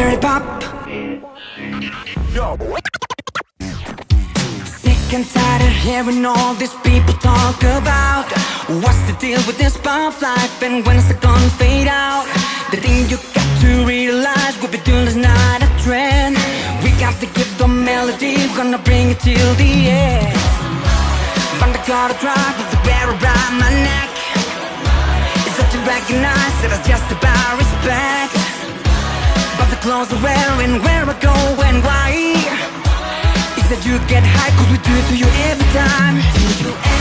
Cherry pop. Sick and tired of hearing all these people talk about what's the deal with this pop life and when it's gonna fade out. The thing you got to realize, what we're doing is not a trend. We got to give the melody, we're gonna bring it till the end. But I gotta drive with the bear around my neck. It's such to recognize that it's just about respect. But the clothes I wear and where I go and why is that you get high, cause we do it to you every time. Do you